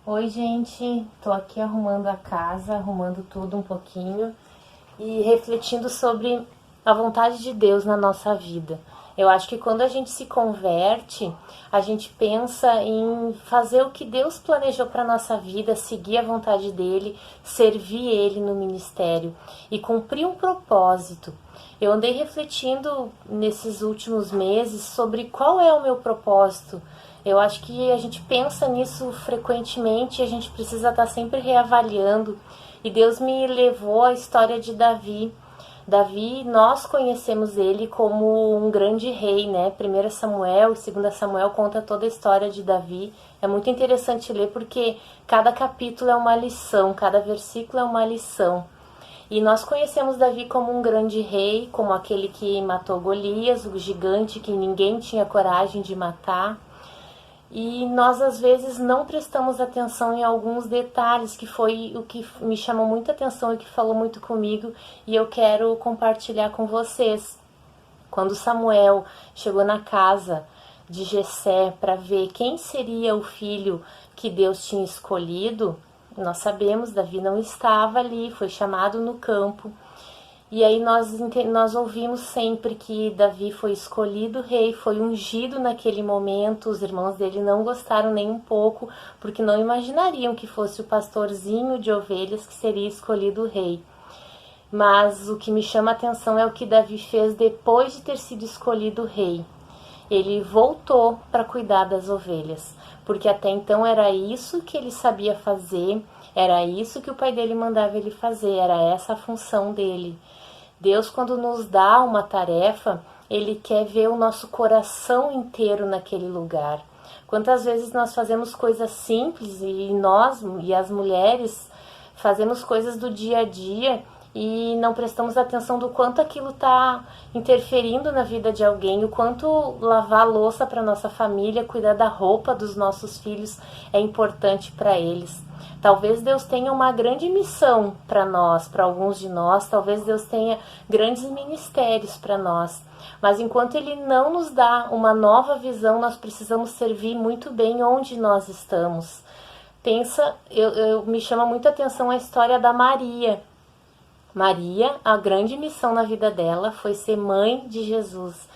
Oi, gente, tô aqui arrumando a casa, arrumando tudo um pouquinho e refletindo sobre a vontade de Deus na nossa vida. Eu acho que quando a gente se converte, a gente pensa em fazer o que Deus planejou para nossa vida, seguir a vontade dele, servir ele no ministério e cumprir um propósito. Eu andei refletindo nesses últimos meses sobre qual é o meu propósito. Eu acho que a gente pensa nisso frequentemente e a gente precisa estar sempre reavaliando. E Deus me levou à história de Davi. Davi, nós conhecemos ele como um grande rei, né? 1 Samuel e 2 Samuel conta toda a história de Davi. É muito interessante ler porque cada capítulo é uma lição, cada versículo é uma lição. E nós conhecemos Davi como um grande rei, como aquele que matou Golias, o gigante que ninguém tinha coragem de matar. E nós às vezes não prestamos atenção em alguns detalhes, que foi o que me chamou muita atenção e que falou muito comigo, e eu quero compartilhar com vocês. Quando Samuel chegou na casa de Jessé para ver quem seria o filho que Deus tinha escolhido, nós sabemos, Davi não estava ali, foi chamado no campo. E aí nós ouvimos sempre que Davi foi escolhido rei, foi ungido naquele momento. Os irmãos dele não gostaram nem um pouco, porque não imaginariam que fosse o pastorzinho de ovelhas que seria escolhido rei. Mas o que me chama a atenção é o que Davi fez depois de ter sido escolhido rei. Ele voltou para cuidar das ovelhas, porque até então era isso que ele sabia fazer, era isso que o pai dele mandava ele fazer, era essa a função dele. Deus, quando nos dá uma tarefa, ele quer ver o nosso coração inteiro naquele lugar. Quantas vezes nós fazemos coisas simples e nós e as mulheres fazemos coisas do dia a dia e não prestamos atenção do quanto aquilo está interferindo na vida de alguém, o quanto lavar a louça para nossa família, cuidar da roupa dos nossos filhos é importante para eles. Talvez Deus tenha uma grande missão para nós, para alguns de nós, talvez Deus tenha grandes ministérios para nós. Mas enquanto Ele não nos dá uma nova visão, nós precisamos servir muito bem onde nós estamos. Me chama muita atenção a história da Maria. Maria, a grande missão na vida dela foi ser mãe de Jesus.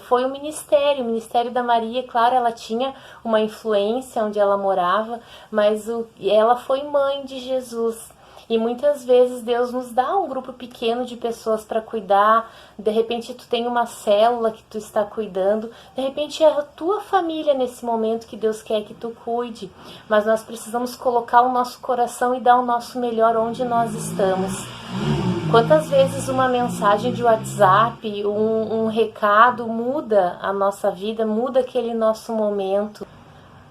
Foi o ministério da Maria, claro, ela tinha uma influência onde ela morava, mas ela foi mãe de Jesus. E muitas vezes Deus nos dá um grupo pequeno de pessoas para cuidar. De repente tu tem uma célula que tu está cuidando. De repente é a tua família nesse momento que Deus quer que tu cuide. Mas nós precisamos colocar o nosso coração e dar o nosso melhor onde nós estamos. Quantas vezes uma mensagem de WhatsApp, um recado muda a nossa vida, muda aquele nosso momento.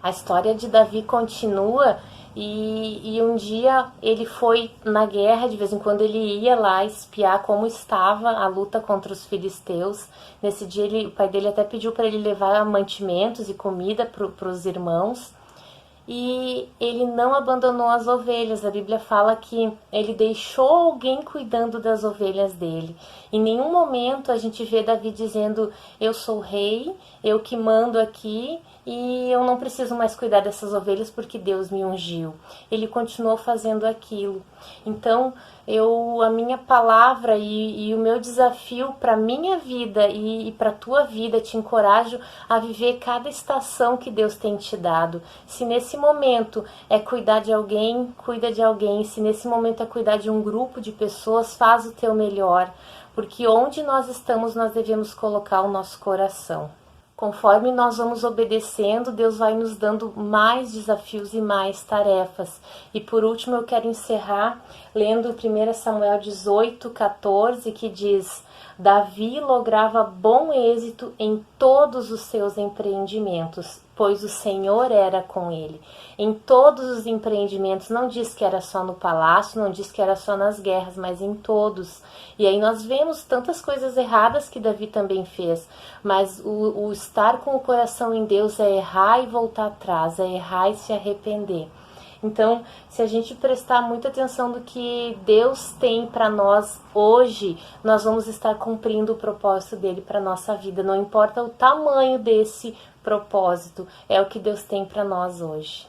A história de Davi continua e um dia ele foi na guerra, de vez em quando ele ia lá espiar como estava a luta contra os filisteus. Nesse dia o pai dele até pediu para ele levar mantimentos e comida para os irmãos. E ele não abandonou as ovelhas. A Bíblia fala que ele deixou alguém cuidando das ovelhas dele. Em nenhum momento a gente vê Davi dizendo: eu sou rei, eu que mando aqui e eu não preciso mais cuidar dessas ovelhas porque Deus me ungiu. Ele continuou fazendo aquilo. Então, a minha palavra e o meu desafio para a minha vida e para a tua vida, te encorajo a viver cada estação que Deus tem te dado. Se nesse momento é cuidar de alguém, cuida de alguém. Se nesse momento é cuidar de um grupo de pessoas, faz o teu melhor. Porque onde nós estamos, nós devemos colocar o nosso coração. Conforme nós vamos obedecendo, Deus vai nos dando mais desafios e mais tarefas. E por último eu quero encerrar lendo 1 Samuel 18:14, que diz: Davi lograva bom êxito em todos os seus empreendimentos, pois o Senhor era com ele. Em todos os empreendimentos, não diz que era só no palácio, não diz que era só nas guerras, mas em todos. E aí nós vemos tantas coisas erradas que Davi também fez, mas o estar com o coração em Deus é errar e voltar atrás, é errar e se arrepender. Então, se a gente prestar muita atenção do que Deus tem para nós hoje, nós vamos estar cumprindo o propósito dele para nossa vida. Não importa o tamanho desse propósito, é o que Deus tem para nós hoje.